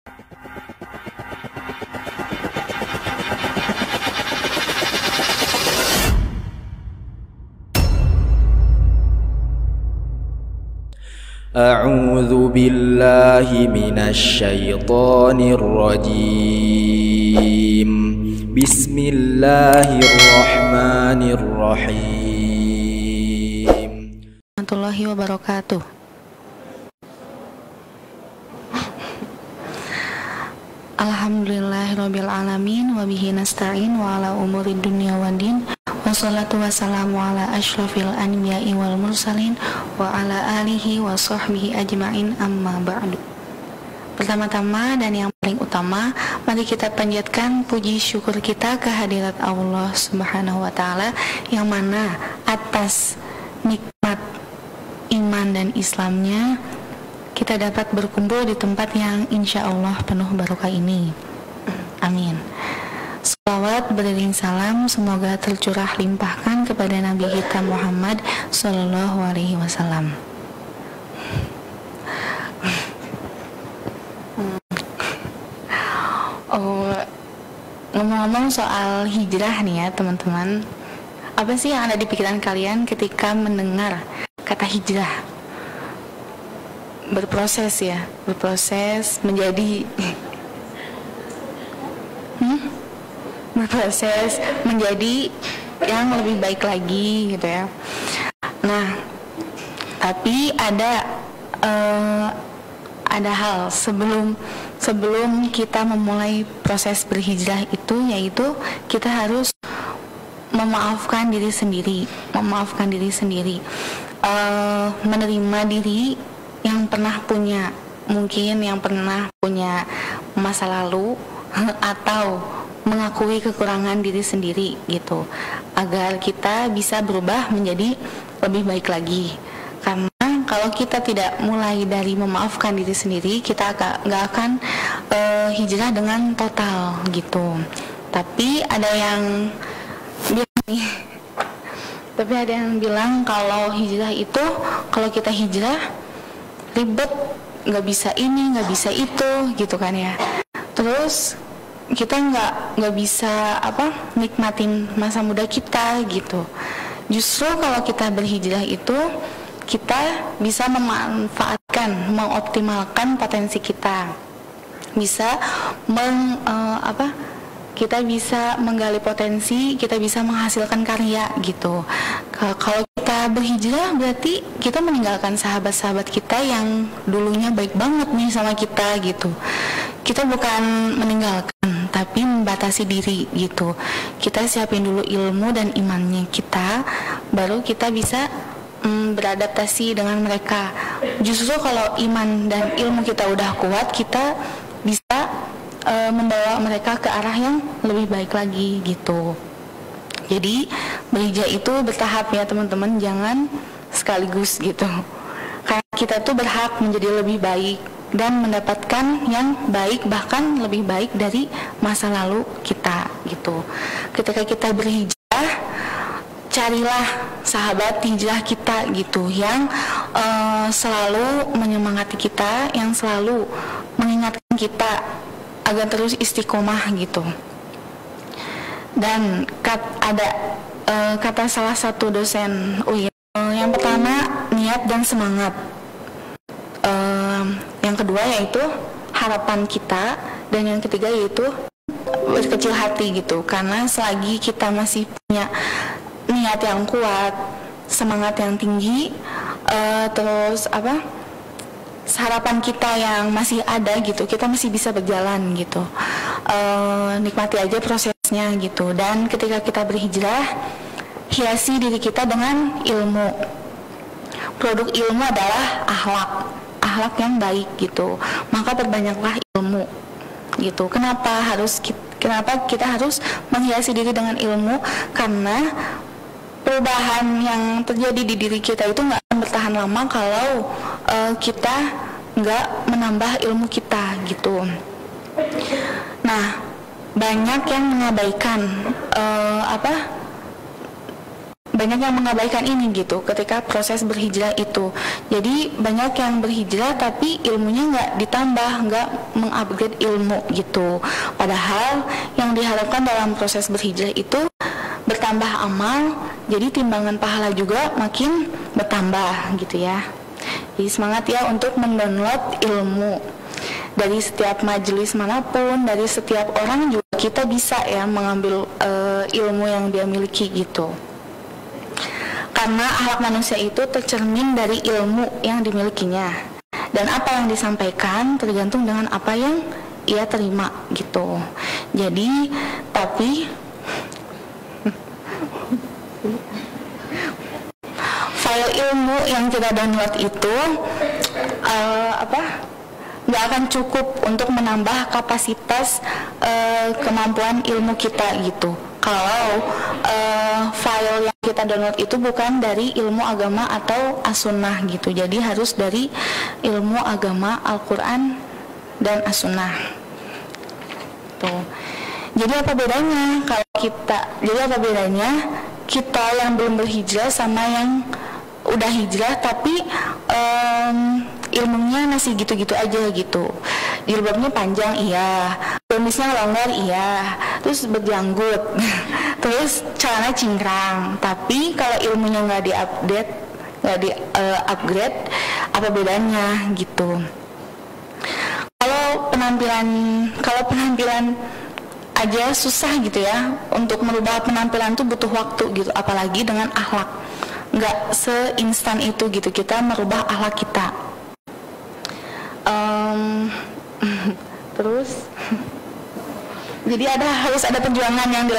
A'udzu billahi minasyaitonir rajim. Bismillahirrahmanirrahim. Warahmatullahi wabarakatuh. Alhamdulillahirabbil alamin wa bihi nasta'in wa ala umuri dunya waddin. Wassalatu wassalamu ala asyrafil anbiya'i wal mursalin wa ala alihi wa sahbihi ajma'in, amma ba'du. Pertama-tama dan yang paling utama, mari kita panjatkan puji syukur kita ke hadirat Allah Subhanahu wa taala, yang mana atas nikmat iman dan Islamnya kita dapat berkumpul di tempat yang insya Allah penuh barokah ini. Amin. Salawat beriring salam semoga tercurah limpahkan kepada Nabi kita Muhammad Sallallahu Alaihi Wasallam. Ngomong-ngomong soal hijrah nih ya teman-teman, apa sih yang ada di pikiran kalian ketika mendengar kata hijrah? Berproses ya, berproses menjadi berproses menjadi yang lebih baik lagi gitu ya. Nah, tapi ada hal sebelum kita memulai proses berhijrah itu, yaitu kita harus memaafkan diri sendiri, menerima diri yang pernah punya, mungkin yang pernah punya masa lalu atau mengakui kekurangan diri sendiri gitu, agar kita bisa berubah menjadi lebih baik lagi. Karena kalau kita tidak mulai dari memaafkan diri sendiri, kita nggak akan hijrah dengan total gitu. Tapi ada yang bilang kalau hijrah itu, kalau kita hijrah ribet, nggak bisa ini, nggak bisa itu gitu kan ya. Terus kita nggak bisa nikmatin masa muda kita gitu. Justru kalau kita berhijrah itu kita bisa memanfaatkan, mengoptimalkan potensi kita, bisa kita bisa menggali potensi, kita bisa menghasilkan karya gitu. Kalau kita berhijrah berarti kita meninggalkan sahabat-sahabat kita yang dulunya baik banget nih sama kita gitu. Kita bukan meninggalkan, tapi membatasi diri gitu. Kita siapin dulu ilmu dan imannya kita, baru kita bisa beradaptasi dengan mereka. Justru kalau iman dan ilmu kita udah kuat, kita bisa membawa mereka ke arah yang lebih baik lagi gitu. Jadi berhijrah itu bertahap ya teman-teman, jangan sekaligus gitu. Karena kita tuh berhak menjadi lebih baik dan mendapatkan yang baik, bahkan lebih baik dari masa lalu kita gitu. Ketika kita berhijrah, carilah sahabat hijrah kita gitu, yang selalu menyemangati kita, yang selalu mengingatkan kita agar terus istiqomah gitu. Dan ada kata salah satu dosen UIN, yang pertama niat dan semangat, yang kedua yaitu harapan kita, dan yang ketiga yaitu berkecil hati gitu. Karena selagi kita masih punya niat yang kuat, semangat yang tinggi, terus harapan kita yang masih ada gitu, kita masih bisa berjalan gitu. Nikmati aja prosesnya gitu. Dan ketika kita berhijrah, hiasi diri kita dengan ilmu. Produk ilmu adalah akhlak yang baik gitu. Maka perbanyaklah ilmu gitu. Kenapa kita harus menghiasi diri dengan ilmu? Karena perubahan yang terjadi di diri kita itu nggak akan bertahan lama kalau kita nggak menambah ilmu kita gitu. Nah, banyak yang mengabaikan banyak yang mengabaikan ini gitu ketika proses berhijrah itu. Jadi banyak yang berhijrah tapi ilmunya nggak ditambah, nggak mengupgrade ilmu gitu. Padahal yang diharapkan dalam proses berhijrah itu bertambah amal, jadi timbangan pahala juga makin bertambah gitu ya. Jadi semangat ya untuk mendownload ilmu dari setiap majelis manapun, dari setiap orang juga kita bisa ya mengambil ilmu yang dia miliki gitu. Karena akhlak manusia itu tercermin dari ilmu yang dimilikinya, dan apa yang disampaikan tergantung dengan apa yang ia terima gitu. Jadi tapi file ilmu yang kita download itu nggak akan cukup untuk menambah kapasitas kemampuan ilmu kita gitu. Kalau file yang kita download itu bukan dari ilmu agama atau as-sunnah gitu. Jadi harus dari ilmu agama Al-Quran dan as-sunnah. Tuh. Jadi apa bedanya kalau kita yang belum berhijrah sama yang udah hijrah tapi ilmunya masih gitu-gitu aja gitu. Jilbabnya panjang iya, gamisnya longgar iya, terus berjanggut, terus celana cingkrang. Tapi kalau ilmunya nggak diupdate, nggak upgrade, apa bedanya gitu? Kalau penampilan aja susah gitu ya, untuk merubah penampilan tuh butuh waktu gitu, apalagi dengan akhlak. Nggak seinstan itu gitu kita merubah akhlak kita. Terus jadi harus ada perjuangan yang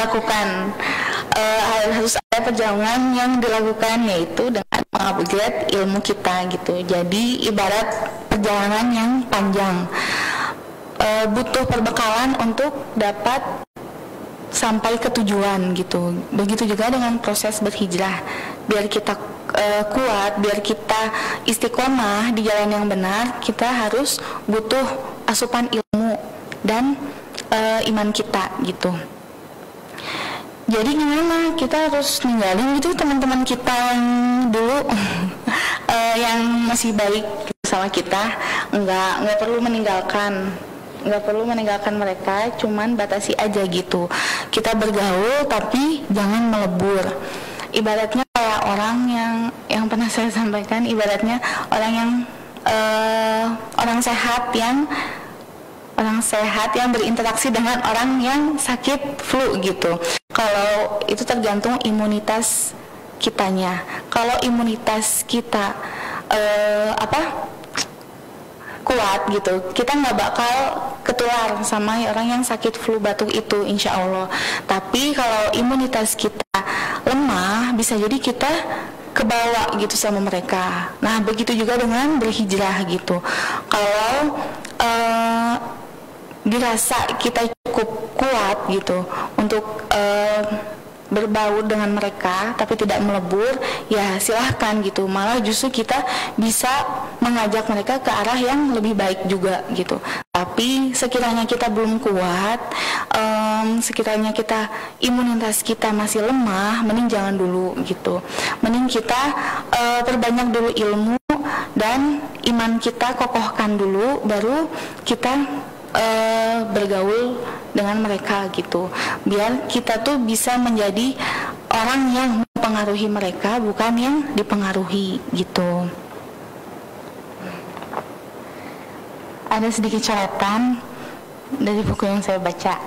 dilakukan, yaitu dengan mengupgrade ilmu kita gitu. Jadi ibarat perjalanan yang panjang, butuh perbekalan untuk dapat sampai ke tujuan gitu. Begitu juga dengan proses berhijrah. Biar kita kuat, biar kita istiqomah di jalan yang benar, kita harus butuh asupan ilmu dan iman kita gitu. Jadi gimana? Kita harus ninggalin gitu teman-teman kita yang dulu yang masih baik sama kita. Nggak perlu meninggalkan mereka, cuman batasi aja gitu. Kita bergaul tapi jangan melebur. Ibaratnya kayak orang yang pernah saya sampaikan, ibaratnya orang sehat yang berinteraksi dengan orang yang sakit flu gitu. Kalau itu tergantung imunitas kitanya. Kalau imunitas kita kuat gitu, kita nggak bakal ketular sama orang yang sakit flu batuk itu, insya Allah. Tapi kalau imunitas kita lemah, bisa jadi kita kebawa gitu sama mereka. Nah begitu juga dengan berhijrah gitu. Kalau dirasa kita cukup kuat gitu untuk berbaur dengan mereka tapi tidak melebur, ya silahkan gitu. Malah justru kita bisa mengajak mereka ke arah yang lebih baik juga gitu. Tapi sekiranya kita belum kuat, sekiranya kita imunitas kita masih lemah, mending jangan dulu gitu. Mending kita perbanyak dulu ilmu dan iman kita kokohkan dulu, baru kita bergaul dengan mereka gitu. Biar kita tuh bisa menjadi orang yang mempengaruhi mereka, bukan yang dipengaruhi gitu. Ada sedikit coretan dari buku yang saya baca.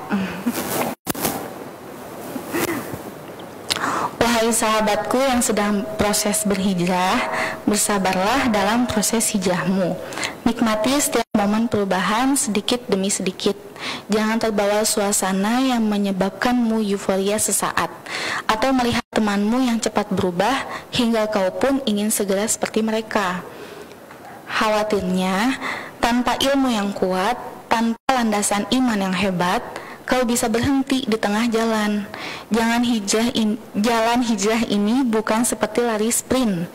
Wahai sahabatku yang sedang proses berhijrah, bersabarlah dalam proses hijrahmu. Nikmati setiap momen perubahan sedikit demi sedikit. Jangan terbawa suasana yang menyebabkanmu euforia sesaat, atau melihat temanmu yang cepat berubah hingga kau pun ingin segera seperti mereka. Khawatirnya, tanpa ilmu yang kuat, tanpa landasan iman yang hebat, kau bisa berhenti di tengah jalan. Jalan hijrah ini bukan seperti lari sprint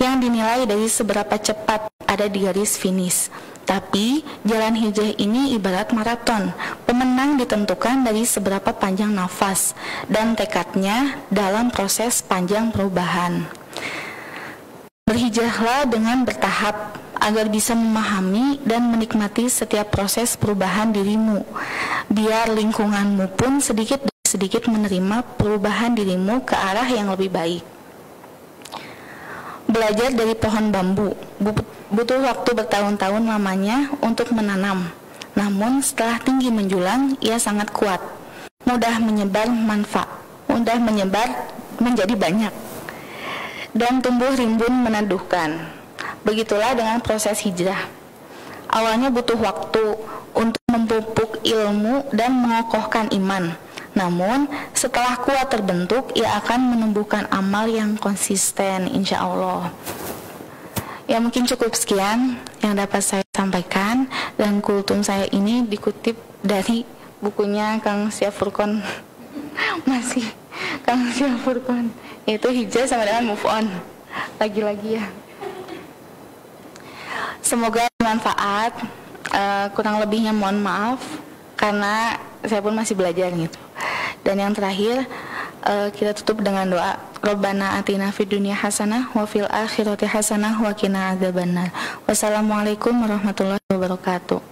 yang dinilai dari seberapa cepat ada di garis finish, Tapi jalan hijrah ini ibarat maraton. Pemenang ditentukan dari seberapa panjang nafas dan tekadnya dalam proses panjang perubahan. Berhijrahlah dengan bertahap agar bisa memahami dan menikmati setiap proses perubahan dirimu. Biar lingkunganmu pun sedikit demi sedikit menerima perubahan dirimu ke arah yang lebih baik. Belajar dari pohon bambu, butuh waktu bertahun-tahun lamanya untuk menanam. Namun setelah tinggi menjulang, ia sangat kuat, mudah menyebar manfaat, mudah menyebar menjadi banyak, dan tumbuh rimbun meneduhkan. Begitulah dengan proses hijrah. Awalnya butuh waktu untuk memupuk ilmu dan mengokohkan iman. Namun setelah kuat terbentuk, ia akan menumbuhkan amal yang konsisten, insya Allah. Ya, mungkin cukup sekian yang dapat saya sampaikan, dan kultum saya ini dikutip dari bukunya Kang Syafurqon. Masih Kang Syafurqon, itu hijrah sama dengan move on. Lagi-lagi ya. Semoga bermanfaat. Kurang lebihnya mohon maaf karena saya pun masih belajar gitu. Dan yang terakhir, kita tutup dengan doa. Rabbana atina fid dunya hasanah wa fil akhirati hasanah wa qina adzabannar. Wassalamualaikum warahmatullahi wabarakatuh.